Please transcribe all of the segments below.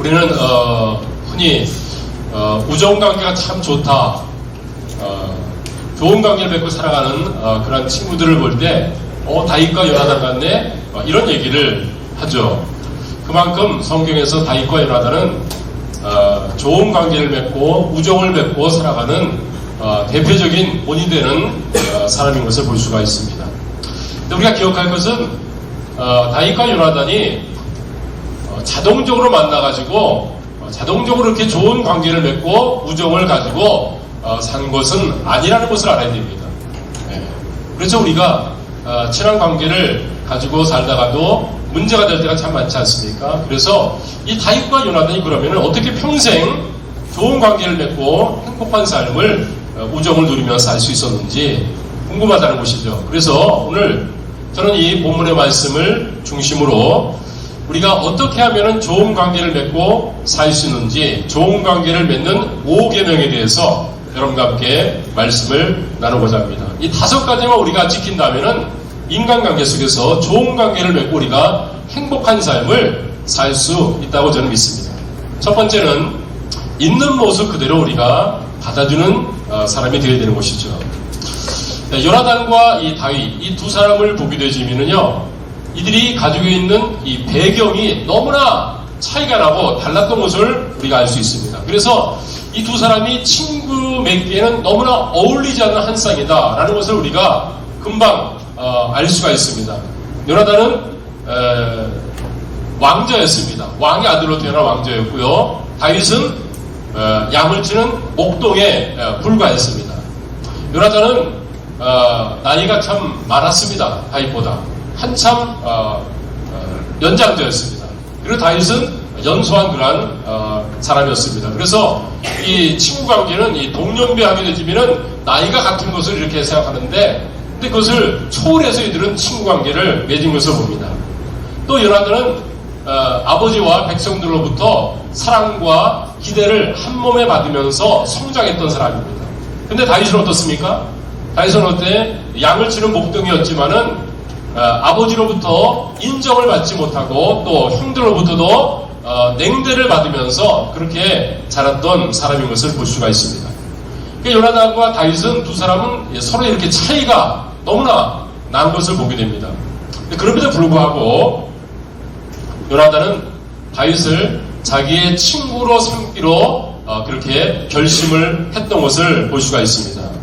우리는 흔히 우정관계가 참 좋다, 좋은 관계를 맺고 살아가는 그런 친구들을 볼 때 다윗과 요나단 같네, 이런 얘기를 하죠. 그만큼 성경에서 다윗과 요나단은 좋은 관계를 맺고 우정을 맺고 살아가는 대표적인 본이 되는 사람인 것을 볼 수가 있습니다. 근데 우리가 기억할 것은 다윗과 요나단이 자동적으로 만나가지고 자동적으로 이렇게 좋은 관계를 맺고 우정을 가지고 산 것은 아니라는 것을 알아야 됩니다. 그래서 우리가 친한 관계를 가지고 살다가도 문제가 될 때가 참 많지 않습니까? 그래서 이 다윗과 요나단이 그러면 어떻게 평생 좋은 관계를 맺고 행복한 삶을 우정을 누리면서 살 수 있었는지 궁금하다는 것이죠. 그래서 오늘 저는 이 본문의 말씀을 중심으로 우리가 어떻게 하면 좋은 관계를 맺고 살 수 있는지, 좋은 관계를 맺는 5계명에 대해서 여러분과 함께 말씀을 나누고자 합니다. 이 5가지만 우리가 지킨다면 인간관계 속에서 좋은 관계를 맺고 우리가 행복한 삶을 살 수 있다고 저는 믿습니다. 첫 번째는 있는 모습 그대로 우리가 받아주는 사람이 되어야 되는 것이죠. 요나단과 이 다윗, 이 두 사람을 보게 되지면요, 이들이 가지고 있는 이 배경이 너무나 차이가 나고 달랐던 것을 우리가 알 수 있습니다. 그래서 이 두 사람이 친구 맺기에는 너무나 어울리지 않는 한 쌍이다라는 것을 우리가 금방 알 수가 있습니다. 요나단은 왕자였습니다. 왕의 아들로 태어난 왕자였고요. 다윗은 양을 치는 목동에 불과했습니다. 요나단은 나이가 참 많았습니다. 다윗보다 한참 연장자였습니다. 그리고 다윗은 연소한 그러한 사람이었습니다. 그래서 이 친구 관계는 이 동년배하게 되지면은 나이가 같은 것을 이렇게 생각하는데, 근데 그것을 초월해서 이들은 친구 관계를 맺은 것을 봅니다. 또 요나단은 아버지와 백성들로부터 사랑과 기대를 한 몸에 받으면서 성장했던 사람입니다. 근데 다윗은 어떻습니까? 다윗은 어때? 양을 치는 목동이었지만은 아버지로부터 인정을 받지 못하고 또 형들로부터도 냉대를 받으면서 그렇게 자랐던 사람인 것을 볼 수가 있습니다. 그러니까 요나단과 다윗은 두 사람은 서로 이렇게 차이가 너무나 난 것을 보게 됩니다. 그럼에도 불구하고 요나단은 다윗을 자기의 친구로 삼기로 그렇게 결심을 했던 것을 볼 수가 있습니다.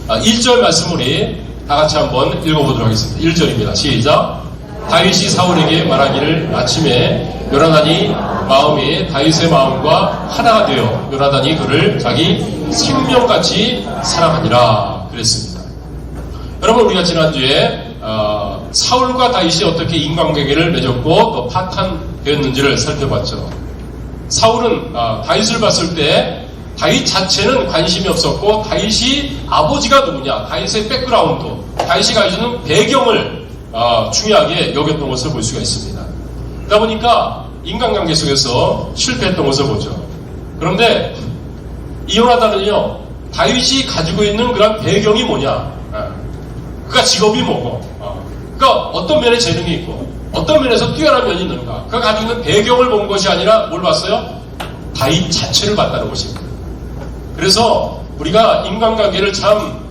1절 말씀 우리 다같이 한번 읽어보도록 하겠습니다. 1절입니다. 시작. 다윗이 사울에게 말하기를 아침에 요나단이 마음이 다윗의 마음과 하나가 되어 요나단이 그를 자기 생명같이 사랑하니라 그랬습니다. 여러분, 우리가 지난주에 사울과 다윗이 어떻게 인간관계를 맺었고 또 파탄되었는지를 살펴봤죠. 사울은 다윗을 봤을 때 다윗 자체는 관심이 없었고 다윗이 아버지가 누구냐, 다윗의 백그라운드, 다윗이 가지고 있는 배경을 중요하게 여겼던 것을 볼 수가 있습니다. 그러다 보니까 인간관계 속에서 실패했던 것을 보죠. 그런데 이 요나단은요, 다윗이 가지고 있는 그런 배경이 뭐냐, 그가 직업이 뭐고, 그가 어떤 면에 재능이 있고 어떤 면에서 뛰어난 면이 있는가, 그가 가지고 있는 배경을 본 것이 아니라 뭘 봤어요? 다윗 자체를 봤다는 것입니다. 그래서 우리가 인간관계를 참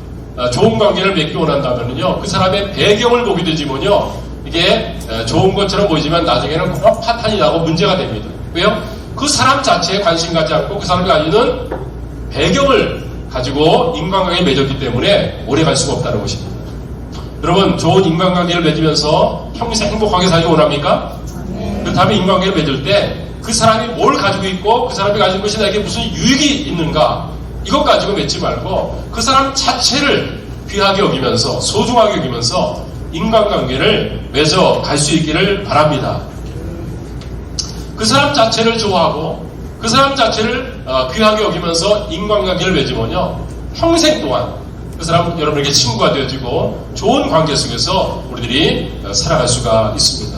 좋은 관계를 맺기 원한다면요, 그 사람의 배경을 보게 되지만요, 이게 좋은 것처럼 보이지만 나중에는 꼭 파탄이 나고 문제가 됩니다. 왜요? 그 사람 자체에 관심 갖지 않고 그 사람이 가지고 있는 배경을 가지고 인간관계를 맺었기 때문에 오래 갈 수가 없다는 것입니다. 여러분, 좋은 인간관계를 맺으면서 평생 행복하게 살기 원합니까? 그렇다면 인간관계를 맺을 때 그 사람이 뭘 가지고 있고 그 사람이 가진 것이 나에게 무슨 유익이 있는가, 이것 가지고 맺지 말고 그 사람 자체를 귀하게 여기면서 소중하게 여기면서 인간관계를 맺어 갈 수 있기를 바랍니다. 그 사람 자체를 좋아하고 그 사람 자체를 귀하게 여기면서 인간관계를 맺으면요, 평생 동안 그 사람 여러분에게 친구가 되어지고 좋은 관계 속에서 우리들이 살아갈 수가 있습니다.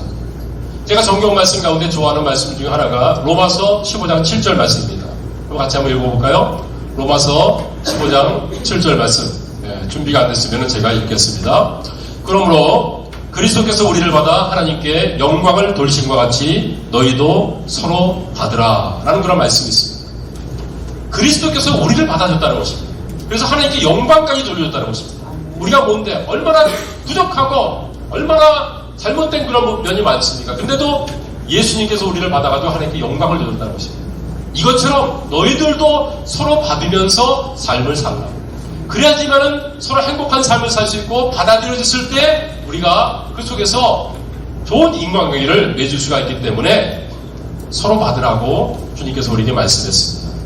제가 성경 말씀 가운데 좋아하는 말씀 중에 하나가 로마서 15장 7절 말씀입니다. 그럼 같이 한번 읽어볼까요? 로마서 15장 7절 말씀. 준비가 안 됐으면 제가 읽겠습니다. 그러므로 그리스도께서 우리를 받아 하나님께 영광을 돌리심과 같이 너희도 서로 받으라 라는 그런 말씀이 있습니다. 그리스도께서 우리를 받아줬다는 것입니다. 그래서 하나님께 영광까지 돌려줬다는 것입니다. 우리가 뭔데 얼마나 부족하고 얼마나 잘못된 그런 면이 많습니까? 근데도 예수님께서 우리를 받아가지고 하나님께 영광을 돌렸다는 것입니다. 이것처럼 너희들도 서로 받으면서 삶을 살라. 그래야지만은 서로 행복한 삶을 살 수 있고 받아들여졌을 때 우리가 그 속에서 좋은 인간관계를 맺을 수가 있기 때문에 서로 받으라고 주님께서 우리에게 말씀했습니다.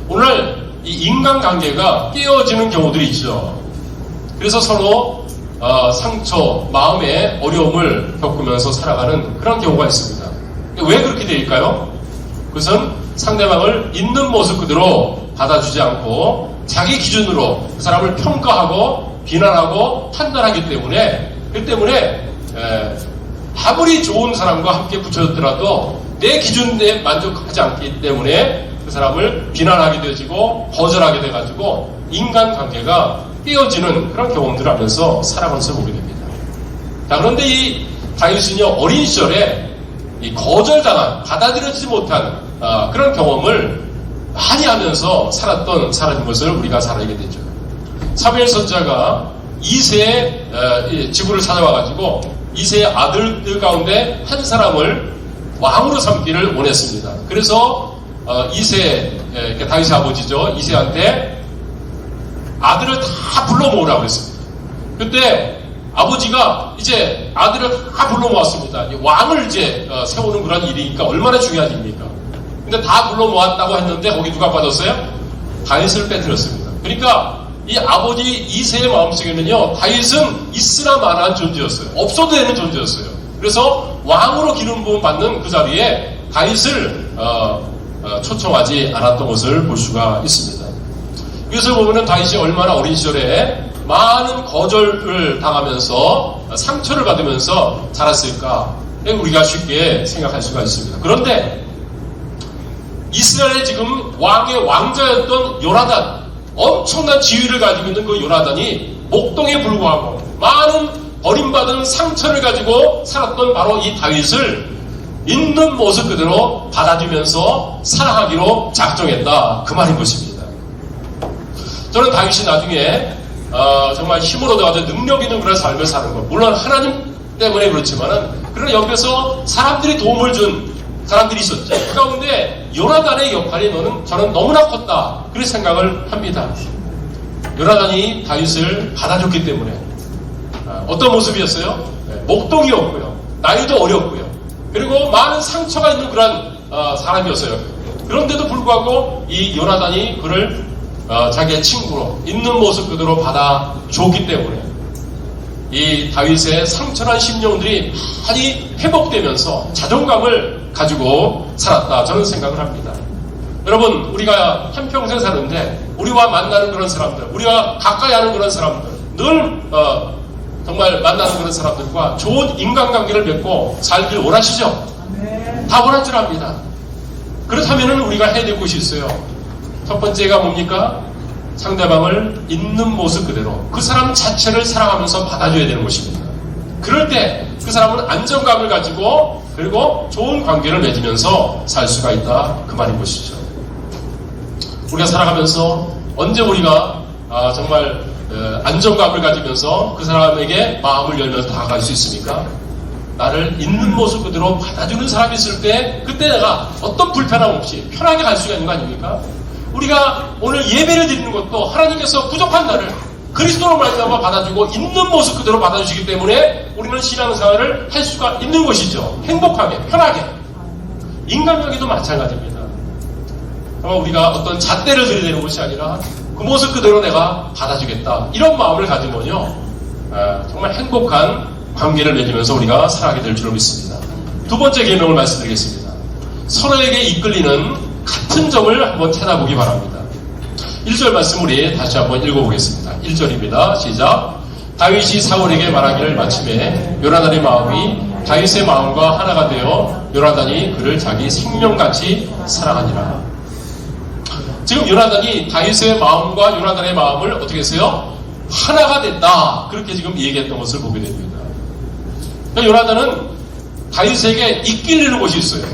오늘 이 인간관계가 깨어지는 경우들이 있죠. 그래서 서로 상처, 마음의 어려움을 겪으면서 살아가는 그런 경우가 있습니다. 왜 그렇게 될까요? 그것은 상대방을 있는 모습 그대로 받아주지 않고 자기 기준으로 그 사람을 평가하고 비난하고 판단하기 때문에 그 때문에 아무리 좋은 사람과 함께 붙여졌더라도 내 기준에 만족하지 않기 때문에 그 사람을 비난하게 되어지고 거절하게 돼가지고 인간관계가 깨어지는 그런 경험들을 하면서 살아가면서 보게 됩니다. 자, 그런데 이 다윗은요 어린 시절에 이 거절당한 받아들여지지 못한 그런 경험을 많이 하면서 살았던 사람인 것을 우리가 잘 알게 되죠. 사무엘 선지자가 이새의 지구를 찾아와가지고 이새의 아들들 가운데 한 사람을 왕으로 삼기를 원했습니다. 그래서 이새 다윗의 아버지죠. 이새한테 아들을 다 불러 모으라고 했습니다. 그때 아버지가 이제 아들을 다 불러 모았습니다. 왕을 이제 세우는 그런 일이니까 얼마나 중요한 일입니까? 근데 다 불러 모았다고 했는데 거기 누가 빠졌어요? 다윗을 빼뜨렸습니다. 그러니까 이 아버지 이새의 마음속에는요 다윗은 있으나 마나한 존재였어요. 없어도 되는 존재였어요. 그래서 왕으로 기름 부음 받는 그 자리에 다윗을 초청하지 않았던 것을 볼 수가 있습니다. 이것을 보면은 다윗이 얼마나 어린 시절에 많은 거절을 당하면서 상처를 받으면서 자랐을까 우리가 쉽게 생각할 수가 있습니다. 그런데 이스라엘의 지금 왕의 왕자였던 요나단, 엄청난 지위를 가지고 있는 그 요나단이 목동에 불구하고 많은 버림받은 상처를 가지고 살았던 바로 이 다윗을 있는 모습 그대로 받아주면서 사랑하기로 작정했다 그 말인 것입니다. 저는 다윗이 나중에 정말 힘을 얻어가지고 능력 있는 그런 삶을 사는 것, 물론 하나님 때문에 그렇지만은 그런 옆에서 사람들이 도움을 준 사람들이 있었죠. 그 가운데 요나단의 역할이 저는 너무나 컸다 그런 생각을 합니다. 요나단이 다윗을 받아줬기 때문에 어떤 모습이었어요? 목동이었고요, 나이도 어렸고요, 그리고 많은 상처가 있는 그런 사람이었어요. 그런데도 불구하고 이 요나단이 그를 자기의 친구로 있는 모습 그대로 받아줬기 때문에 이 다윗의 상처난 심령들이 많이 회복되면서 자존감을 가지고 살았다 저는 생각을 합니다. 여러분, 우리가 한평생 사는데 우리와 만나는 그런 사람들, 우리가 가까이 하는 그런 사람들, 늘 정말 만나는 그런 사람들과 좋은 인간관계를 맺고 살길 원하시죠? 다 원할 줄 압니다. 그렇다면 우리가 해야 될 것이 있어요. 첫 번째가 뭡니까? 상대방을 있는 모습 그대로 그 사람 자체를 사랑하면서 받아줘야 되는 것입니다. 그럴 때 그 사람은 안정감을 가지고 그리고 좋은 관계를 맺으면서 살 수가 있다 그 말인 것이죠. 우리가 살아가면서 언제 우리가 정말 안정감을 가지면서 그 사람에게 마음을 열면서 다가갈 수 있습니까? 나를 있는 모습 그대로 받아주는 사람이 있을 때 그때 내가 어떤 불편함 없이 편하게 갈 수가 있는 거 아닙니까? 우리가 오늘 예배를 드리는 것도 하나님께서 부족한 나를 그리스도로 말미암아 받아주고 있는 모습 그대로 받아주시기 때문에 우리는 신앙생활을 할 수가 있는 것이죠. 행복하게, 편하게. 인간관계도 마찬가지입니다. 우리가 어떤 잣대를 들이대는 것이 아니라 그 모습 그대로 내가 받아주겠다 이런 마음을 가지면요 정말 행복한 관계를 맺으면서 우리가 살아가게 될 줄로 믿습니다. 두 번째 계명을 말씀드리겠습니다. 서로에게 이끌리는 같은 점을 한번 찾아보기 바랍니다. 1절 말씀 우리 다시 한번 읽어보겠습니다. 1절입니다. 시작. 다윗이 사울에게 말하기를 마침에 요나단의 마음이 다윗의 마음과 하나가 되어 요나단이 그를 자기 생명같이 사랑하니라. 지금 요나단이 다윗의 마음과 요나단의 마음을 어떻게 했어요? 하나가 됐다. 그렇게 지금 얘기했던 것을 보게 됩니다. 그러니까 요나단은 다윗에게 이끌리는 곳이 있어요.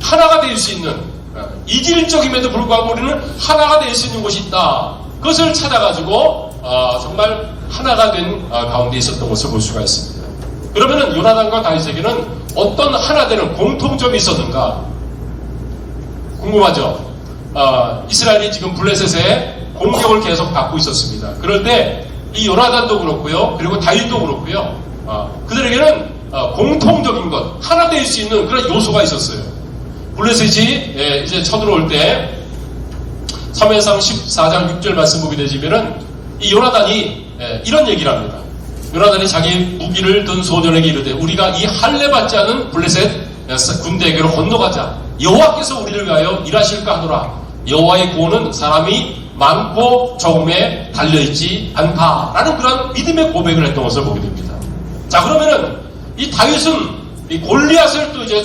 하나가 될 수 있는, 이질적임에도 불구하고 우리는 하나가 될 수 있는 곳이 있다. 그것을 찾아가지고 정말 하나가 된 가운데 있었던 것을 볼 수가 있습니다. 그러면은 요나단과 다윗에게는 어떤 하나 되는 공통점이 있었는가 궁금하죠? 이스라엘이 지금 블레셋에 공격을 계속 받고 있었습니다. 그럴 때 이 요나단도 그렇고요, 그리고 다윗도 그렇고요, 그들에게는 공통적인 것, 하나 될 수 있는 그런 요소가 있었어요. 블레셋이 이제 쳐들어올 때 3회상 14장 6절 말씀 보게 되시면은 이 요나단이 이런 얘기를 합니다. 요나단이 자기 무기를 든 소년에게 이르되 우리가 이 할례 받지 않은 블레셋 군대에게로 건너가자. 여호와께서 우리를 위하여 일하실까 하노라. 여호와의 구원은 사람이 많고 적음에 달려있지 않다라는 그런 믿음의 고백을 했던 것을 보게 됩니다. 자, 그러면은 이 다윗은 이 골리앗을 또 이제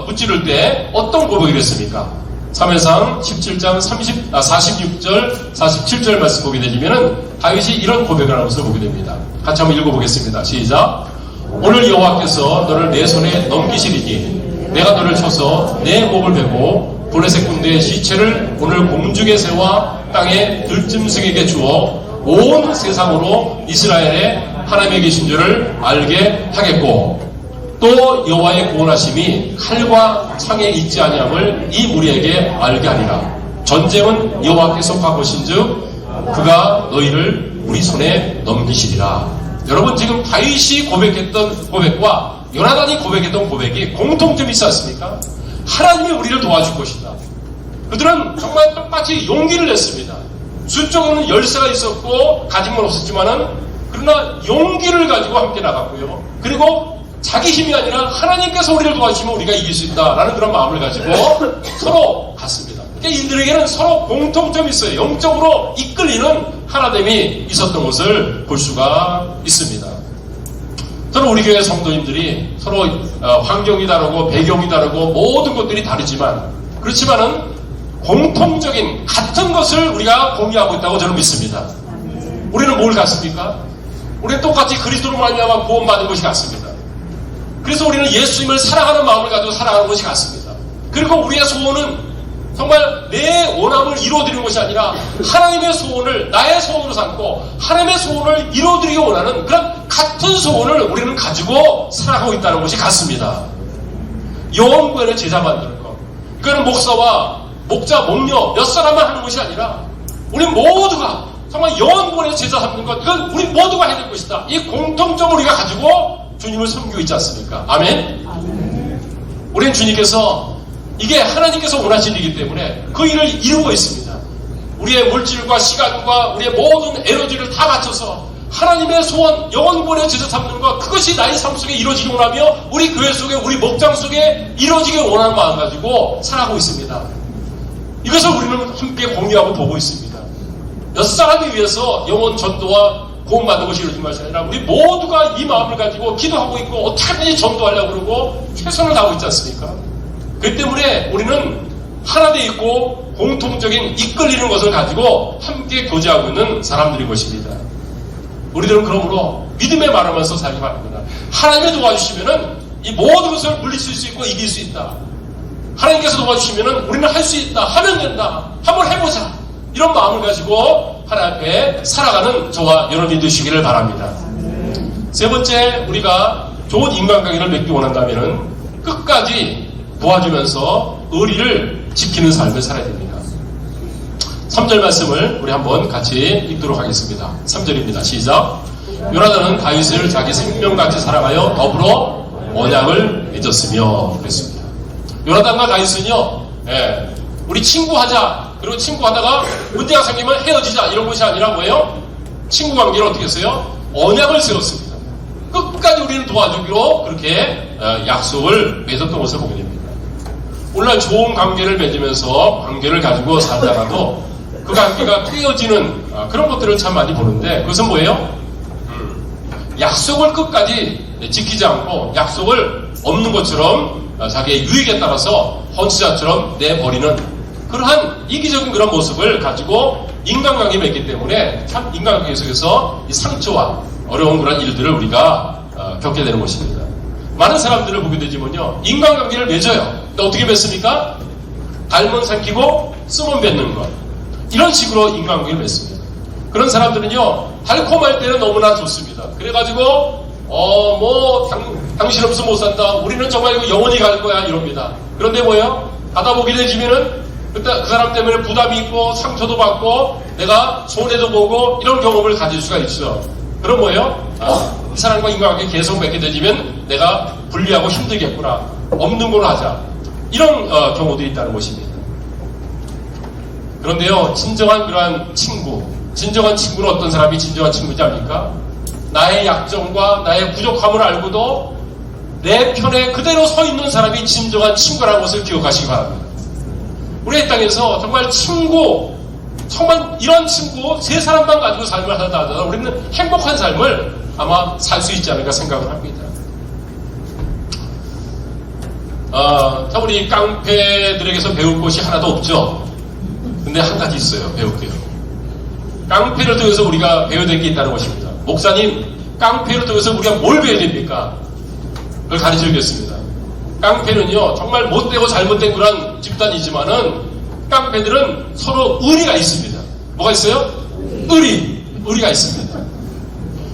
무찌를 때 어떤 고백을 했습니까? 3회상 17장 46절 47절 말씀 보게 되시면은 다윗이 이런 고백을 하는 것을 보게 됩니다. 같이 한번 읽어보겠습니다. 시작. 오늘 여호와께서 너를 내 손에 넘기시리니 내가 너를 쳐서 내 목을 베고 블레셋 군대의 시체를 오늘 공중에 세워 땅에 들짐승에게 주어 온 세상으로 이스라엘에 하나님의 계신 줄을 알게 하겠고 또 여호와의 구원하심이 칼과 창에 있지 아니함을 이 무리에게 알게 하리라. 전쟁은 여호와께 속한 것인즉 그가 너희를 우리 손에 넘기시리라. 여러분, 지금 다윗이 고백했던 고백과 요나단이 고백했던 고백이 공통점이 있지 않습니까? 하나님이 우리를 도와줄 것이다. 그들은 정말 똑같이 용기를 냈습니다. 수적으로는 열쇠가 있었고 가진 건 없었지만은 그러나 용기를 가지고 함께 나갔고요. 그리고 자기 힘이 아니라 하나님께서 우리를 도와주시면 우리가 이길 수 있다라는 그런 마음을 가지고 서로 갔습니다. 그러니까 이들에게는 서로 공통점이 있어요. 영적으로 이끌리는 하나됨이 있었던 것을 볼 수가 있습니다. 서로 우리 교회 성도님들이 서로 환경이 다르고 배경이 다르고 모든 것들이 다르지만 그렇지만은 공통적인 같은 것을 우리가 공유하고 있다고 저는 믿습니다. 우리는 뭘 같습니까? 우리는 똑같이 그리스도로 말미암아 구원받은 것이 같습니다. 그래서 우리는 예수님을 사랑하는 마음을 가지고 살아가는 것이 같습니다. 그리고 우리의 소원은 정말 내 원함을 이루어드리는 것이 아니라 하나님의 소원을 나의 소원으로 삼고 하나님의 소원을 이루어드리기 원하는 그런 같은 소원을 우리는 가지고 살아가고 있다는 것이 같습니다. 영원구원의 제자 만드는 것, 그거는 목사와 목자, 목녀 몇 사람만 하는 것이 아니라 우리 모두가 정말 영원구원의 제자 삼는 것, 그건 우리 모두가 해야 될 것이다. 이 공통점을 우리가 가지고 주님을 섬기고 있지 않습니까? 아멘? 우리는 주님께서 이게 하나님께서 원하시는 일이기 때문에 그 일을 이루고 있습니다. 우리의 물질과 시간과 우리의 모든 에너지를 다 바쳐서 하나님의 소원, 영원구원의 제자 삼는 것, 그것이 나의 삶 속에 이루어지기 원하며 우리 교회 속에, 우리 목장 속에 이루어지기 원하는 마음 가지고 살아가고 있습니다. 이것을 우리는 함께 공유하고 보고 있습니다. 몇 사람이 위해서 영원 전도와 구원받는 것이 이루어진 것이 아니라 우리 모두가 이 마음을 가지고 기도하고 있고 어떻게든지 전도하려고 그러고 최선을 다하고 있지 않습니까? 그렇기 때문에 우리는 하나 되어 있고 공통적인 이끌리는 것을 가지고 함께 교제하고 있는 사람들인 것입니다. 우리들은 그러므로 믿음의 말하면서 살기 바랍니다. 하나님이 도와주시면은 이 모든 것을 물리칠 수 있고 이길 수 있다. 하나님께서 도와주시면은 우리는 할 수 있다. 하면 된다. 한번 해보자. 이런 마음을 가지고 하나님 앞에 살아가는 저와 여러분이 되시기를 바랍니다. 세 번째, 우리가 좋은 인간관계를 맺기 원한다면은 끝까지 도와주면서 의리를 지키는 삶을 살아야 됩니다. 3절 말씀을 우리 한번 같이 읽도록 하겠습니다. 3절입니다. 시작. 요나단은 다윗을 자기 생명같이 사랑하여 더불어 언약을 맺었으며 그랬습니다. 요나단과 다윗은요, 우리 친구하자. 그리고 친구하다가 문제가 생기면 헤어지자. 이런 것이 아니라 뭐예요? 친구 관계를 어떻게 했어요? 언약을 세웠습니다. 끝까지 우리는 도와주기로 그렇게 약속을 맺었던 것을 보게 됩니다. 오늘날 좋은 관계를 맺으면서 관계를 가지고 살다가도 그 관계가 깨어지는 그런 것들을 참 많이 보는데 그것은 뭐예요? 약속을 끝까지 지키지 않고 약속을 없는 것처럼 자기의 유익에 따라서 헌치자처럼 내버리는 그러한 이기적인 그런 모습을 가지고 인간관계에 맺기 때문에 참 인간관계 속에서 이 상처와 어려운 그런 일들을 우리가 겪게 되는 것입니다. 많은 사람들을 보게 되지만요, 인간관계를 맺어요. 근데 어떻게 맺습니까? 닮은 삼키고 쓰면 맺는 것. 이런 식으로 인간관계를 맺습니다. 그런 사람들은요, 달콤할 때는 너무나 좋습니다. 그래가지고 당신 없어 못 산다. 우리는 정말 이거 영원히 갈 거야. 이럽니다. 그런데 뭐예요? 가다 보게 되지면은 그 사람 때문에 부담이 있고 상처도 받고 내가 손해도 보고 이런 경험을 가질 수가 있죠. 그럼 뭐예요? 이 사람과 인간관계 계속 맺게 되면 내가 불리하고 힘들겠구나. 없는 걸로 하자. 이런 경우도 있다는 것입니다. 그런데요, 진정한 그러한 진정한 친구는 어떤 사람이 진정한 친구지 않습니까? 나의 약점과 나의 부족함을 알고도 내 편에 그대로 서 있는 사람이 진정한 친구라는 것을 기억하시기 바랍니다. 우리의 땅에서 정말 정말 이런 친구 세 사람만 가지고 삶을 하다 하더라도 우리는 행복한 삶을 아마 살 수 있지 않을까 생각을 합니다. 참 우리 깡패들에게서 배울 것이 하나도 없죠. 근데 한 가지 있어요. 배울 게요. 깡패를 통해서 우리가 배워야 될 게 있다는 것입니다. 목사님, 깡패를 통해서 우리가 뭘 배워야 됩니까? 그걸 가르쳐 주겠습니다. 깡패는요, 정말 못되고 잘못된 그런 집단이지만은 깡패들은 서로 의리가 있습니다. 뭐가 있어요? 의리가 있습니다.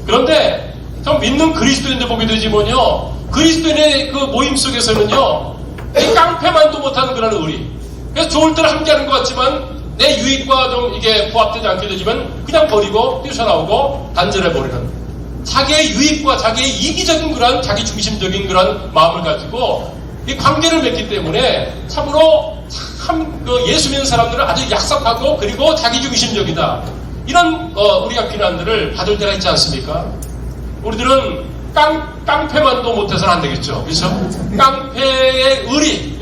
그런데 좀 믿는 그리스도인들 보게 되지만요, 그리스도인의 그 모임 속에서는요, 이 깡패만도 못하는 그런 의리. 그래서 좋을 때는 함께하는 것 같지만 내 유익과 좀 이게 부합되지 않게 되지만 그냥 버리고 뛰쳐나오고 단절해버리는, 자기의 유익과 자기의 이기적인 그런 자기 중심적인 그런 마음을 가지고 이 관계를 맺기 때문에 참으로 그 예수 믿는 사람들은 아주 약삭하고 그리고 자기 중심적이다. 이런 우리가 비난들을 받을 때가 있지 않습니까? 우리들은 깡패만도 못해서는 안 되겠죠. 그렇죠? 깡패의 의리,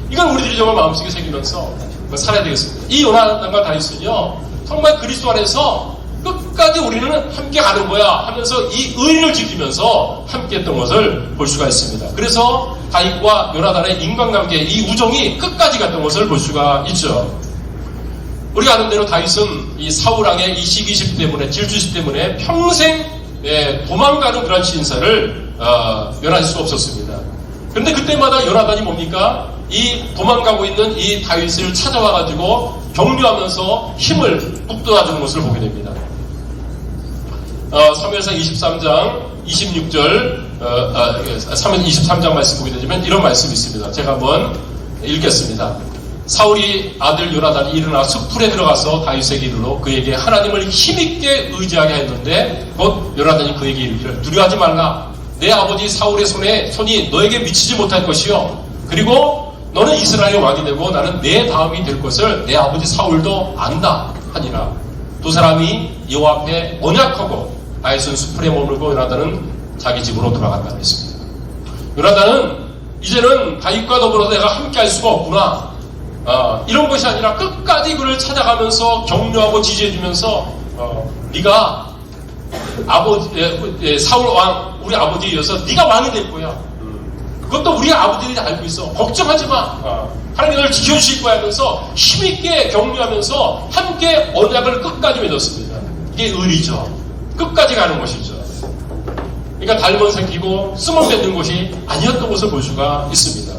이건 우리들이 정말 마음속에 새기면서 살아야 되겠습니다. 이 요나단과 다윗은요, 정말 그리스도 안에서 끝까지 우리는 함께 가는 거야 하면서 이 의리를 지키면서 함께 했던 것을 볼 수가 있습니다. 그래서 다윗과 요나단의 인간관계, 이 우정이 끝까지 갔던 것을 볼 수가 있죠. 우리가 아는 대로 다윗은 이 사울왕의 이 시기심 때문에, 질투심 때문에 평생 도망가는 그런 신사를 면할 수가 없었습니다. 그런데 그때마다 요나단이 뭡니까? 이 도망가고 있는 이 다윗을 찾아와가지고 격려하면서 힘을 북돋아주는 것을 보게 됩니다. 사무엘상 23장 26절 23장 말씀 보게 되면 이런 말씀이 있습니다. 제가 한번 읽겠습니다. 사울이 아들 요나단이 일어나 숲풀에 들어가서 다윗에게 이르러 그에게 하나님을 힘있게 의지하게 했는데 곧 요나단이 그에게 이르기를 두려워하지 말라. 내 아버지 사울의 손이 너에게 미치지 못할 것이요, 그리고 너는 이스라엘의 왕이 되고 나는 내 다음이 될 것을 내 아버지 사울도 안다 하니라. 두 사람이 여호와 앞에 언약하고 다윗은 숲풀에 머물고 요나단은 자기 집으로 돌아간다고 했습니다. 요나단은 이제는 다윗과 더불어 내가 함께 할 수가 없구나, 이런 것이 아니라 끝까지 그를 찾아가면서 격려하고 지지해주면서 네가 사울 왕, 우리 아버지에 이어서 네가 왕이 될 거야. 그것도 우리 아버지들이 알고 있어. 걱정하지 마. 하나님이 널 지켜주실 거야 하면서 힘있게 격려하면서 함께 언약을 끝까지 맺었습니다. 이게 의리죠. 끝까지 가는 것이죠. 그러니까 닮은 생기고 쓰면 맺는 것이 아니었던 것을 볼 수가 있습니다.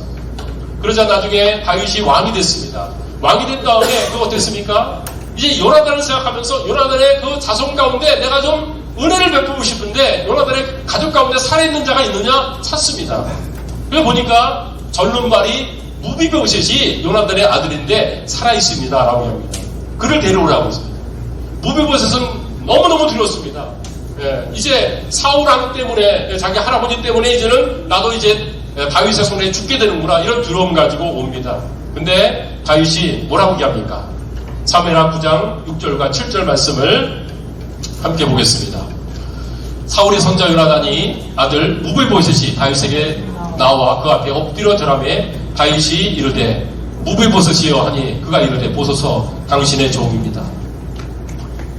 그러자 나중에 다윗이 왕이 됐습니다. 왕이 된 다음에 그거 어땠습니까? 이제 요나단을 생각하면서 요나단의 그 자손 가운데 내가 좀 은혜를 베푸고 싶은데 요나단의 가족 가운데 살아있는 자가 있느냐 찾습니다. 그래서 보니까 전론발이 무비보셋이 요나단의 아들인데 살아있습니다 라고 합니다. 그를 데려오라고 했습니다. 무비보셋은 너무너무 두렵습니다. 이제 사울왕 때문에, 자기 할아버지 때문에 이제는 나도 이제 다윗의 손에 죽게 되는구나, 이런 두려움 가지고 옵니다. 근데 다윗이 뭐라고 얘기합니까? 사무엘하 9장 6절과 7절 말씀을 함께 보겠습니다. 사울의 손자 요나단이 아들 무비보셋이 다윗에게 나와 그 앞에 엎드려 절하매 다윗이 이르되 무비보셋이여 하니 그가 이르되 보소서 당신의 종입니다.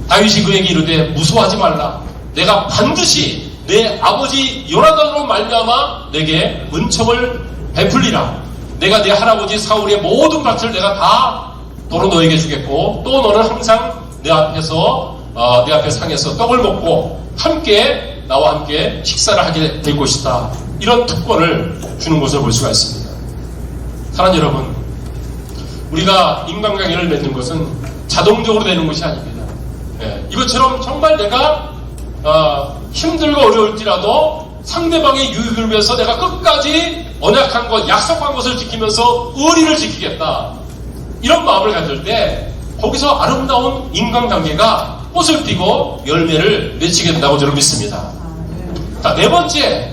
다윗이 그에게 이르되 무서워하지 말라. 내가 반드시 내 아버지 요나단으로 말미암아 내게 은총을 베풀리라. 내가 내 할아버지 사울의 모든 밭을 내가 다 도로 너에게 주겠고 또 너는 항상 내 앞에 상에서 떡을 먹고 함께 나와 함께 식사를 하게 될 것이다. 이런 특권을 주는 것을 볼 수가 있습니다. 사랑하는 여러분, 우리가 인간관계를 맺는 것은 자동적으로 되는 것이 아닙니다. 이것처럼 정말 내가 힘들고 어려울지라도 상대방의 유익을 위해서 내가 끝까지 언약한 것, 약속한 것을 지키면서 의리를 지키겠다, 이런 마음을 가질 때 거기서 아름다운 인간관계가 꽃을 피고 열매를 맺히게 된다고 저는 믿습니다. 자, 네 번째,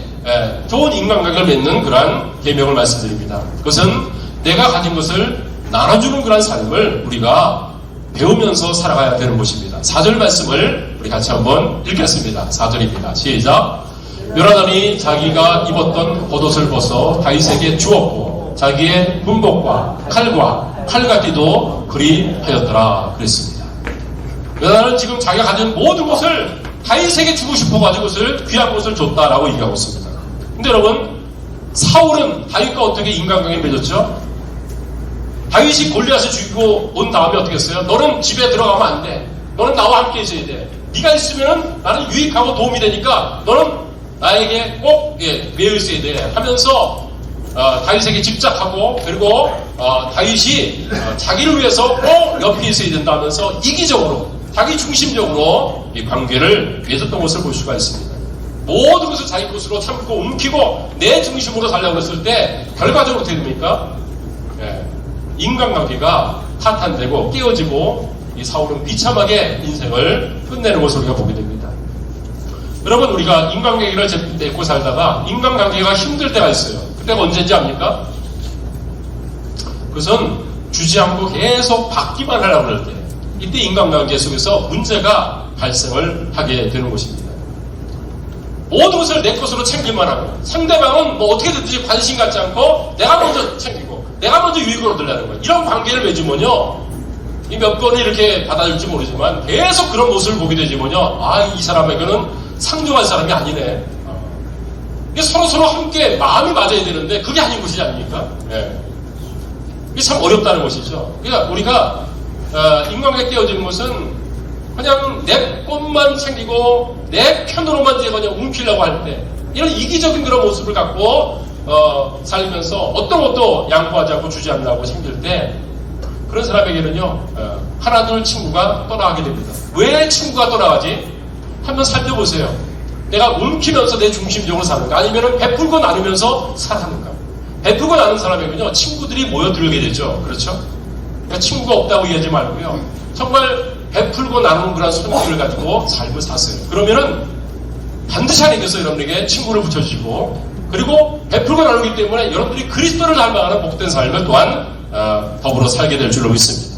좋은 인간관계를 맺는 그러한 계명을 말씀드립니다. 그것은 내가 가진 것을 나눠주는 그러한 삶을 우리가 배우면서 살아가야 되는 것입니다. 4절 말씀을 우리 같이 한번 읽겠습니다. 4절입니다. 시작. 요나단이 자기가 입었던 겉옷을 벗어 다윗에게 주었고 자기의 군복과 칼과 칼같이도 그리하였더라 그랬습니다. 요나단은 지금 자기가 가진 모든 것을 다윗에게 주고 싶어가지고 그것을 귀한 것을 줬다라고 얘기하고 있습니다. 근데 여러분, 사울은 다윗과 어떻게 인간관계 맺었죠? 다윗이 골리앗을 죽이고 온 다음에 어떻게 했어요? 너는 집에 들어가면 안 돼. 너는 나와 함께 있어야 돼. 네가 있으면 나는 유익하고 도움이 되니까 너는 나에게 꼭 매여 있어야 돼 하면서 다윗에게 집착하고, 그리고 다윗이 자기를 위해서 꼭 옆에 있어야 된다 하면서 이기적으로, 자기 중심적으로 이 관계를 맺었던 것을 볼 수가 있습니다. 모든 것을 자기 것으로 참고 움키고 내 중심으로 살려고 했을 때 결과적으로 어떻게 됩니까? 인간관계가 탄탄되고 깨어지고 이 사울은 비참하게 인생을 끝내는 것을 우리가 보게 됩니다. 여러분, 우리가 인간관계를 맺고 살다가 인간관계가 힘들 때가 있어요. 그때가 언제인지 압니까? 그것은 주지 않고 계속 받기만 하려고 할 때, 이때 인간관계 속에서 문제가 발생을 하게 되는 것입니다. 모든 것을 내 것으로 챙길만 하고 상대방은 뭐 어떻게든지 관심 갖지 않고 내가 먼저 챙기고 내가 먼저 유익을 얻으려는 거예요. 이런 관계를 맺으면요, 이 몇 번을 이렇게 받아줄지 모르지만 계속 그런 모습을 보게 되지만요, 이 사람에게는 상종할 사람이 아니네. 이게 서로 함께 마음이 맞아야 되는데 그게 아닌 것이지 아닙니까? 이게 참 어렵다는 것이죠. 그러니까 우리가 인간관계 깨어지는 것은 그냥 내 것만 챙기고 내 편으로만 이제 그냥 움키려고 할 때, 이런 이기적인 그런 모습을 갖고 살면서 어떤 것도 양보하지 않고 주지 않는다고 챙길 때, 그런 사람에게는요, 하나둘 친구가 떠나가게 됩니다. 왜 친구가 떠나가지? 한번 살펴보세요. 내가 움키면서 내 중심적으로 사는가, 아니면 베풀고 나누면서 살아가는가. 베풀고 나눈 사람에게는요, 친구들이 모여들게 되죠. 그렇죠? 그러니까 친구가 없다고 얘기하지 말고요, 정말 베풀고 나누는 그런 손길을 가지고 삶을 사세요. 그러면은 반드시 하나님께서 여러분에게 친구를 붙여주시고, 그리고 베풀고 나누기 때문에 여러분들이 그리스도를 닮아가는 복된 삶을 또한 더불어 살게 될 줄로 믿습니다.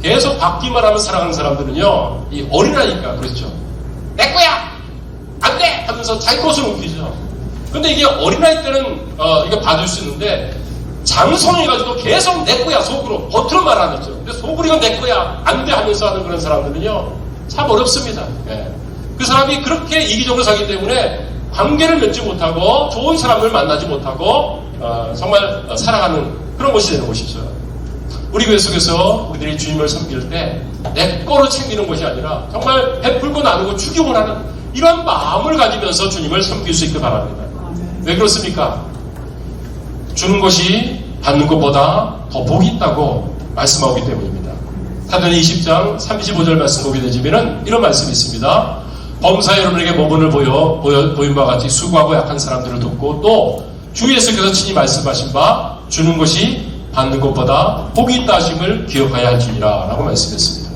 계속 받기만 하면 살아가는 사람들은요, 이 어린아이니까 그렇죠. 내 거야! 안 돼! 하면서 자기 것을 옮기죠. 근데 이게 어린아이 때는 이게 받을 수 있는데, 장성해가지고 계속 내 거야, 속으로. 겉으로 말하는 거죠. 근데 속으로 이건 내 거야, 안 돼 하면서 하는 그런 사람들은요, 참 어렵습니다. 그 사람이 그렇게 이기적으로 살기 때문에 관계를 맺지 못하고 좋은 사람을 만나지 못하고 정말 살아가는 그런 것이 되는 것이죠. 우리 교회 속에서 우리들이 주님을 섬길 때 내 거로 챙기는 것이 아니라 정말 베풀고 나누고 주기만 하는 이런 마음을 가지면서 주님을 섬길 수 있길 바랍니다. 왜 그렇습니까? 주는 것이 받는 것보다 더 복이 있다고 말씀하기 때문입니다. 사도행 20장 35절 말씀 보게 되시면 이런 말씀이 있습니다. 범사 여러분에게 모본을 보인 바와 같이 수고하고 약한 사람들을 돕고, 또 주 예수께서 친히 말씀하신 바 주는 것이 받는 것보다 복이 있다 하심을 기억하여야 할지니라 라고 말씀했습니다.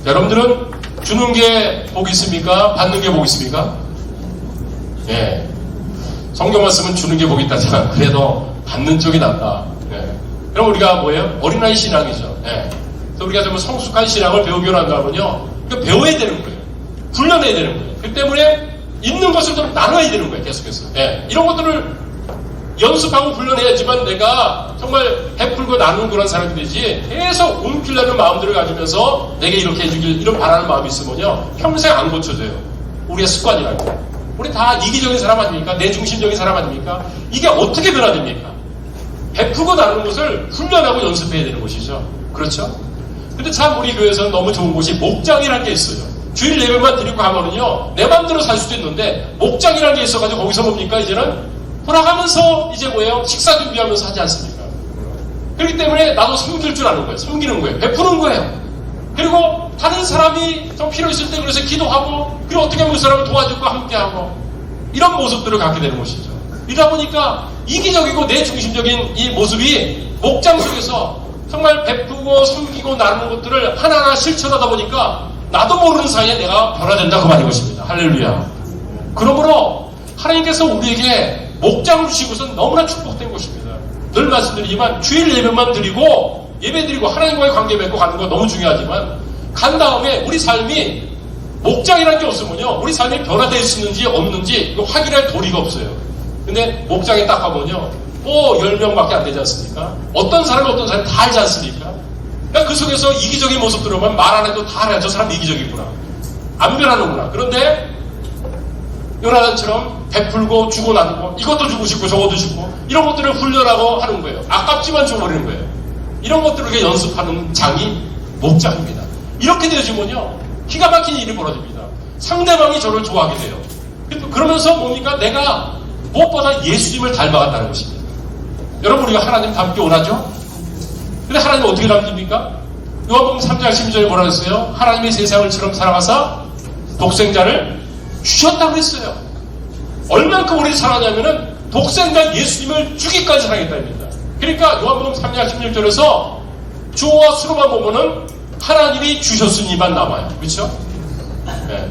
여러분들은 주는 게 복이 있습니까? 받는 게 복이 있습니까? 성경 말씀은 주는 게 복이 있다지만 그래도 받는 쪽이 낫다. 그럼 우리가 뭐예요? 어린아이 신앙이죠. 그래서 우리가 좀 성숙한 신앙을 배우기 원한다면요, 배워야 되는 거예요. 훈련해야 되는 거예요. 그 때문에 있는 것을 좀 나눠야 되는 거예요. 계속해서. 이런 것들을 연습하고 훈련해야지만 내가 정말 베풀고 나누는 그런 사람이 되지, 계속 움키려는 마음들을 가지면서 내게 이렇게 해주길 이런 바라는 마음이 있으면요, 평생 안 고쳐져요. 우리의 습관이라고. 우리 다 이기적인 사람 아닙니까? 내 중심적인 사람 아닙니까? 이게 어떻게 변화됩니까? 베푸고 나누는 것을 훈련하고 연습해야 되는 것이죠. 그렇죠? 근데 참 우리 교회에서는 너무 좋은 곳이 목장이라는 게 있어요. 주일 예배만 드리고 가면은요, 내 맘대로 살 수도 있는데, 목장이라는 게 있어가지고 거기서 뭡니까? 이제는 돌아가면서 이제 뭐예요? 식사 준비하면서 하지 않습니까? 그렇기 때문에 나도 섬길 줄 아는 거예요. 섬기는 거예요. 베푸는 거예요. 그리고 다른 사람이 좀 필요 있을 때 그래서 기도하고, 그리고 어떻게 하면 그 사람을 도와주고 함께하고, 이런 모습들을 갖게 되는 것이죠. 이러다 보니까 이기적이고 내중심적인 이 모습이 목장 속에서 정말 베푸고 섬기고 나누는 것들을 하나하나 실천하다 보니까 나도 모르는 사이에 내가 변화된다 그 말인 것입니다. 할렐루야. 그러므로 하나님께서 우리에게 목장을 주시고선 너무나 축복된 것입니다. 늘 말씀드리지만 주일 예배만 드리고 예배 드리고 하나님과의 관계 맺고 가는 거 너무 중요하지만 간 다음에 우리 삶이 목장이라는 게 없으면요, 우리 삶이 변화되어 있는지 없는지 이거 확인할 도리가 없어요. 근데 목장에 딱 가면요, 10명밖에 안 되지 않습니까? 어떤 사람이 다 알지 않습니까? 그러니까 그 속에서 이기적인 모습들로만 말 안 해도 다 알아요. 저 사람 이기적이구나. 안 변하는구나. 그런데 요나단처럼 베풀고 주고 나누고 이것도 주고 싶고 저것도 주고 이런 것들을 훈련하고 하는 거예요. 아깝지만 줘버리는 거예요. 이런 것들을 연습하는 장이 목장입니다. 이렇게 되어지면요, 기가 막힌 일이 벌어집니다. 상대방이 저를 좋아하게 돼요. 그러면서 뭡니까? 내가 무엇보다 예수님을 닮아간다는 것입니다. 여러분, 우리가 하나님 닮기 원하죠? 근데 하나님 어떻게 닮깁니까? 요한복음 3장 12절에 뭐라고 했어요? 하나님이 세상을 처럼 사랑하사 독생자를 주셨다고 했어요. 얼만큼 우리를 사랑하냐면은 독생자 예수님을 주기까지 사랑했답니다. 그러니까 요한복음 3장 16절에서 주어와 수로만 보면은 하나님이 주셨으니만 남아요. 그렇죠? 네.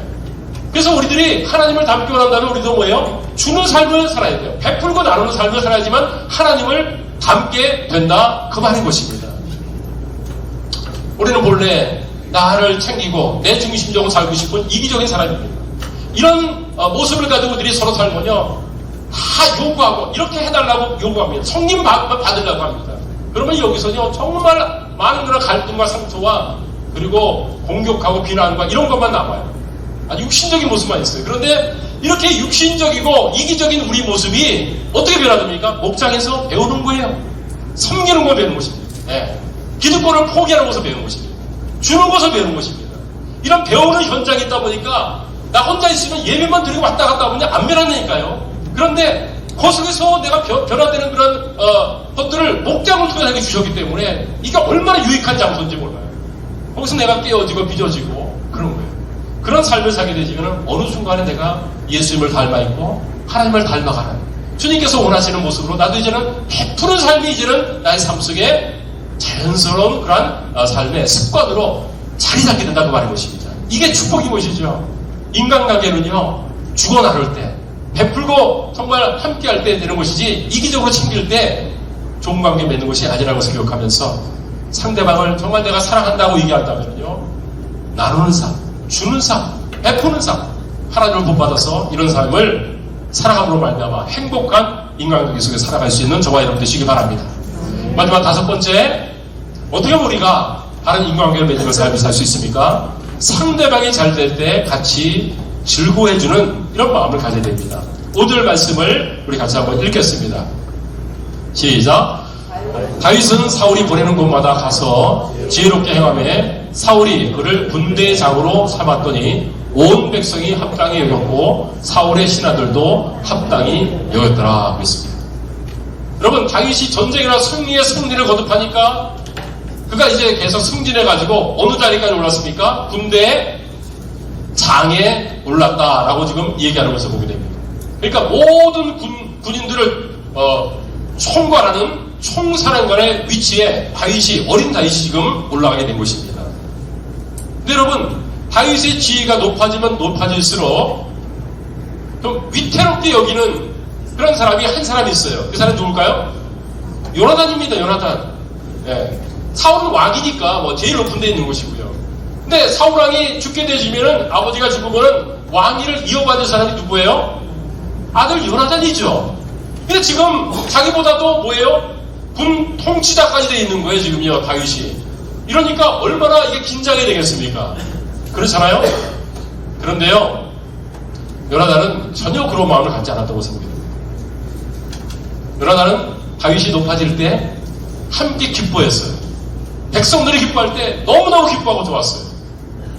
그래서 우리들이 하나님을 닮기 원한다면 우리도 뭐예요? 주는 삶을 살아야 돼요. 베풀고 나누는 삶을 살아야지만 하나님을 닮게 된다 그 말인 것입니다. 우리는 본래 나를 챙기고 내 중심적으로 살고 싶은 이기적인 사람입니다. 이런 모습을 가지고 우리들이 서로 살면요, 다 요구하고 이렇게 해달라고 요구합니다. 성님 받으려고 합니다. 그러면 여기서요 정말 많은 그런 갈등과 상처와 그리고 공격하고 비난과 이런 것만 남아요. 아주 육신적인 모습만 있어요. 그런데 이렇게 육신적이고 이기적인 우리 모습이 어떻게 변화됩니까? 목장에서 배우는 거예요. 섬기는 거 배우는 것입니다. 네. 기득권을 포기하는 것을 배우는 것입니다. 주는 것을 배우는 것입니다. 이런 배우는 현장이 있다 보니까 나 혼자 있으면 예배만 드리고 왔다 갔다 하면 안 변한다니까요. 그런데 그 속에서 내가 변화되는 그런 것들을 목장을 통해서 주셨기 때문에 이게 얼마나 유익한 장소인지 몰라요. 거기서 내가 깨어지고 빚어지고 그런 거예요. 그런 삶을 살게 되지면 어느 순간에 내가 예수님을 닮아있고 하나님을 닮아가는 주님께서 원하시는 모습으로 나도 이제는 베푸는 삶이 이제는 나의 삶 속에 자연스러운 그러한 삶의 습관으로 자리 잡게 된다고 말인 것입니다. 이게 축복인 것이죠. 인간관계는요, 주고 나눌 때 베풀고 정말 함께 할 때 되는 것이지 이기적으로 챙길 때 좋은 관계 맺는 것이 아니라는 것을 기억하면서 상대방을 정말 내가 사랑한다고 얘기한다면요, 나누는 삶, 주는 삶, 베푸는 삶, 하나님을 본받아서 이런 삶을 살아감으로 말미암아 행복한 인간관계 속에 살아갈 수 있는 저와 여러분 되시기 바랍니다. 마지막 5번째, 어떻게 하면 우리가 바른 인간관계를 맺는 삶을 살 수 있습니까? 상대방이 잘 될 때 같이 즐거워해주는 이런 마음을 가져야 됩니다. 오늘 말씀을 우리 같이 한번 읽겠습니다. 시작. 다윗은 사울이 보내는 곳마다 가서 지혜롭게 행하며 사울이 그를 군대장으로 삼았더니 온 백성이 합당히 여겼고 사울의 신하들도 합당히 여겼더라 그랬습니다. 여러분, 다윗이 전쟁이나 승리의 승리를 거듭하니까 그가 이제 계속 승진해가지고 어느 자리까지 올랐습니까? 군대의 장에 올랐다라고 지금 얘기하는 것을 보게 됩니다. 그러니까 모든 군인들을 총괄하는 총사령관의 위치에 어린 다윗이 지금 올라가게 된 것입니다. 근데 여러분, 다윗의 지위가 높아지면 높아질수록 좀 위태롭게 여기는 그런 사람이 한 사람이 있어요. 그 사람이 누굴까요? 요나단입니다. 요나단. 예. 사울은 왕이니까 제일 높은 데 있는 것이고요. 근데 사울왕이 죽게 되시면은, 아버지가 죽으면은 왕위를 이어받을 사람이 누구예요? 아들 요나단이죠. 근데 지금 자기보다도 뭐예요? 군 통치자까지 돼 있는 거예요, 지금요, 다윗이. 이러니까 얼마나 이게 긴장이 되겠습니까? 그렇잖아요? 그런데요, 요나단은 전혀 그런 마음을 갖지 않았다고 생각합니다. 요나단은 다윗이 높아질 때 함께 기뻐했어요. 백성들이 기뻐할 때 너무너무 기뻐하고 좋았어요.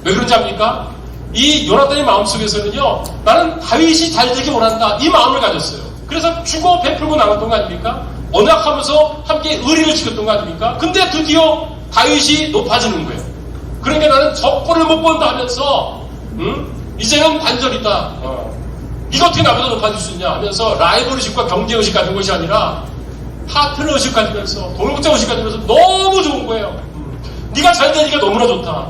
왜 그런지 압니까? 이 요나단의 마음속에서는요, 나는 다윗이 잘 되길 원한다, 이 마음을 가졌어요. 그래서 주고 베풀고 나눴던 거 아닙니까? 언약하면서 함께 의리를 지켰던 거 아닙니까? 근데 드디어 다윗이 높아지는 거예요. 그러니까 나는 적군을 못 본다 하면서 이제는 반절이다. 네가 어떻게 나보다 높아질 수 있냐 하면서 라이벌의식과 경쟁의식 가진 것이 아니라 파트너의식 가지면서 동역자의식 가지면서 너무 좋은 거예요. 네가 잘 되니까 너무나 좋다.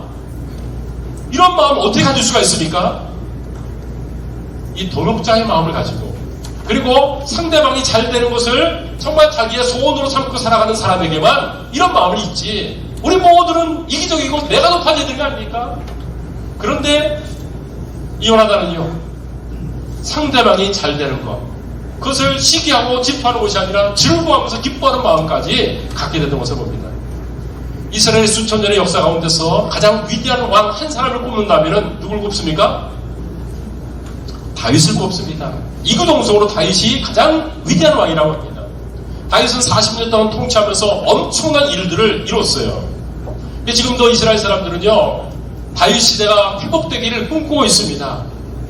이런 마음 어떻게 가질 수가 있습니까? 이 동역자의 마음을 가지고, 그리고 상대방이 잘 되는 것을 정말 자기의 소원으로 삼고 살아가는 사람에게만 이런 마음이 있지, 우리 모두는 이기적이고 내가 높아져야 되는 거 아닙니까? 그런데 이 요나단은요, 상대방이 잘 되는 것, 그것을 시기하고 질투하는 것이 아니라 즐거워하면서 기뻐하는 마음까지 갖게 되는 것을 봅니다. 이스라엘의 수천 년의 역사 가운데서 가장 위대한 왕 한 사람을 꼽는다면 누굴 꼽습니까? 다윗을 꼽습니다. 이구동성으로 다윗이 가장 위대한 왕이라고 합니다. 다윗은 40년 동안 통치하면서 엄청난 일들을 이뤘어요. 근데 지금도 이스라엘 사람들은요, 다윗 시대가 회복되기를 꿈꾸고 있습니다.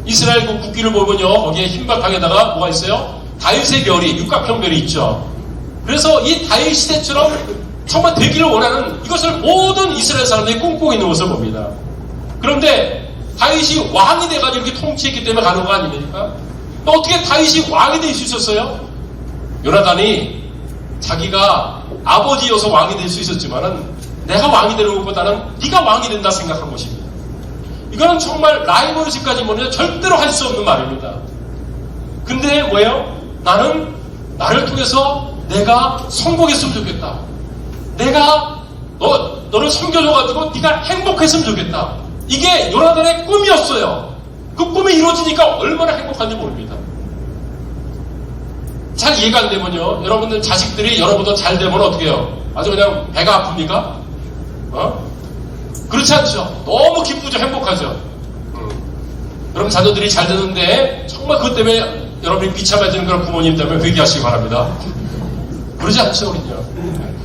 이스라엘 그 국기를 보면요, 거기에 흰 바탕에다가 뭐가 있어요? 다윗의 별이, 육각형 별이 있죠. 그래서 이 다윗 시대처럼 정말 되기를 원하는, 이것을 모든 이스라엘 사람들이 꿈꾸고 있는 것을 봅니다. 그런데 다윗이 왕이 돼가지고 이렇게 통치했기 때문에 가는 거 아닙니까? 또 어떻게 다윗이 왕이 될 수 있었어요? 요나단이 자기가 아버지여서 왕이 될 수 있었지만은 내가 왕이 되는 것보다는 네가 왕이 된다 생각한 것입니다. 이거는 정말 라이벌의식까지 뭐냐, 절대로 할 수 없는 말입니다. 근데 뭐예요? 나는 나를 통해서 내가 성공했으면 좋겠다. 내가 너를 섬겨줘가지고 네가 행복했으면 좋겠다. 이게 요나단의 꿈이었어요. 그 꿈이 이루어지니까 얼마나 행복한지 모릅니다. 잘 이해가 안 되면요, 여러분들 자식들이 여러분보다 잘 되면 어떻게 해요? 아주 그냥 배가 아픕니까? 그렇지 않죠. 너무 기쁘죠. 행복하죠. 여러분 자녀들이 잘 되는데 정말 그것 때문에 여러분이 비참해지는 그런 부모님 때문에 회개하시기 바랍니다. 그러지 않죠.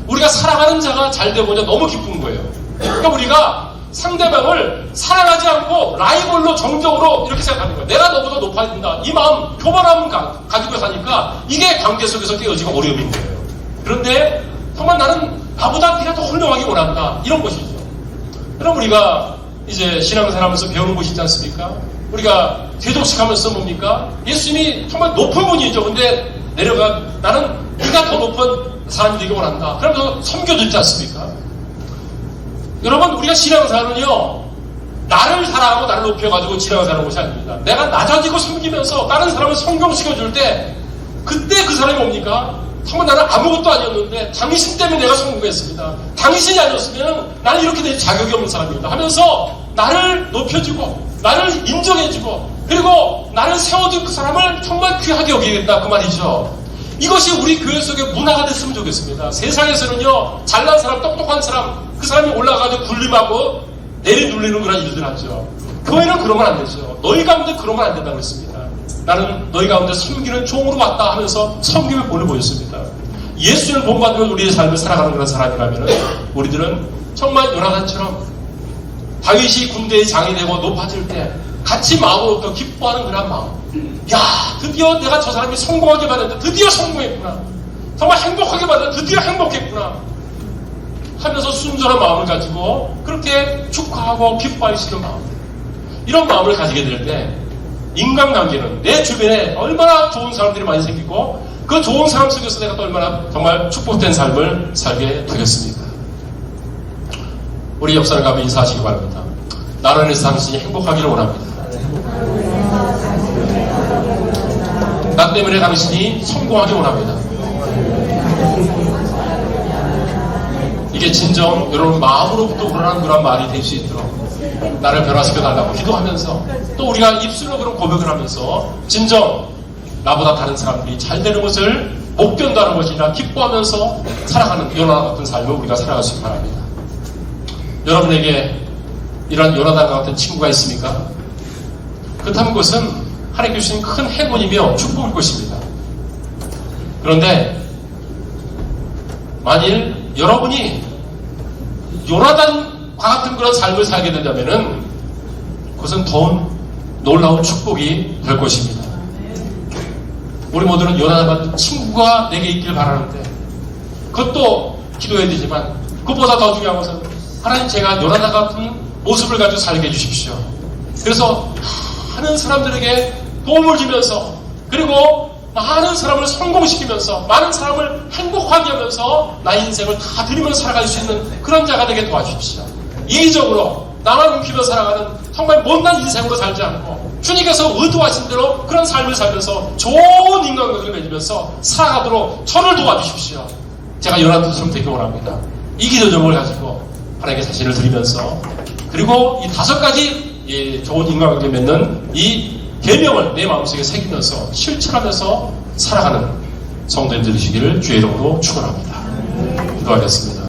우리가 사랑하는 자가 잘 되면 너무 기쁜 거예요. 그러니까 우리가 상대방을 사랑하지 않고 라이벌로 정적으로 이렇게 생각하는 거예요. 내가 너보다 높아진다, 이 마음, 교만함을 가지고 사니까 이게 관계 속에서 깨어지고 어려움인 거예요. 그런데 정말 나는 나보다 네가 더 훌륭하게 원한다, 이런 것이죠. 그럼 우리가 이제 신앙생활하면서 배우는 것이 있지 않습니까? 우리가 대독식 하면서 뭡니까? 예수님이 정말 높은 분이죠. 근데 내려가, 나는 네가 더 높은 사람이 되기 원한다. 그럼 더 섬겨주지 않습니까? 여러분, 우리가 신앙생활은요, 나를 사랑하고 나를 높여가지고 신앙생활하는 것이 아닙니다. 내가 낮아지고 섬기면서 다른 사람을 성공시켜줄 때, 그때 그 사람이 뭡니까? 정말 나는 아무것도 아니었는데 당신 때문에 내가 성공했습니다. 당신이 아니었으면 나는 이렇게 될 자격이 없는 사람입니다 하면서 나를 높여주고 나를 인정해주고 그리고 나를 세워준 그 사람을 정말 귀하게 여기겠다, 그 말이죠. 이것이 우리 교회 속의 문화가 됐으면 좋겠습니다. 세상에서는요, 잘난 사람, 똑똑한 사람, 그 사람이 올라가서 굴림하고 내리눌리는 그런 일들 하죠. 교회는 그러면 안 되죠. 너희 가운데 그러면 안 된다고 했습니다. 나는 너희 가운데 섬기는 종으로 왔다 하면서 섬김의 본을 보였습니다. 예수를 본받으면 우리의 삶을 살아가는 그런 사람이라면 우리들은 정말 요나단처럼 다윗이 군대의 장이 되고 높아질 때 같이 마음으로 또 기뻐하는 그런 마음. 야, 드디어 내가 저 사람이 성공하게 받았는데 드디어 성공했구나. 정말 행복하게 받았는데 드디어 행복했구나 하면서 순전한 마음을 가지고 그렇게 축하하고 기뻐하시는 마음, 이런 마음을 가지게 될 때 인간관계는 내 주변에 얼마나 좋은 사람들이 많이 생기고 그 좋은 사람 속에서 내가 또 얼마나 정말 축복된 삶을 살게 되겠습니까? 우리 옆사람 가면 인사하시기 바랍니다. 나를 위해서 당신이 행복하기를 원합니다. 나 때문에 당신이 성공하기 원합니다. 이게 진정 여러분 마음으로부터 우러나는 그런 말이 될 수 있도록 나를 변화시켜 달라고 기도하면서 또 우리가 입술로 그런 고백을 하면서 진정 나보다 다른 사람들이 잘 되는 것을 못 견다는 것이 아니라 기뻐하면서 살아가는 요나단 같은 삶을 우리가 살아갈 수 있기 바랍니다. 여러분에게 이런 요나단 같은 친구가 있습니까? 그렇다면 그것은 하나님께 주신 큰 행운이며 축복일 것입니다. 그런데 만일 여러분이 요나단과 같은 그런 삶을 살게 된다면은 그것은 더 놀라운 축복이 될 것입니다. 우리 모두는 요나단 친구가 내게 있길 바라는데 그것도 기도해야 되지만 그것보다 더 중요한 것은 하나님 제가 요나단 같은 모습을 가지고 살게 해주십시오. 그래서 많은 사람들에게 도움을 주면서 그리고 많은 사람을 성공시키면서 많은 사람을 행복하게 하면서 나의 인생을 다 드리면서 살아갈 수 있는 그런 자가 되게 도와주십시오. 이기적으로 나만 움키며 살아가는 정말 못난 인생으로 살지 않고 주님께서 의도하신 대로 그런 삶을 살면서 좋은 인간관계를 맺으면서 살아가도록 저를 도와주십시오. 제가 요나단처럼 되기 원합니다. 이 기도 제목을 가지고 하나님께 자신을 드리면서 그리고 이 5가지 좋은 인간관계 맺는 이 계명을 내 마음속에 새기면서 실천하면서 살아가는 성도님 되시기를 주의 이름으로 축원합니다. 기도하겠습니다.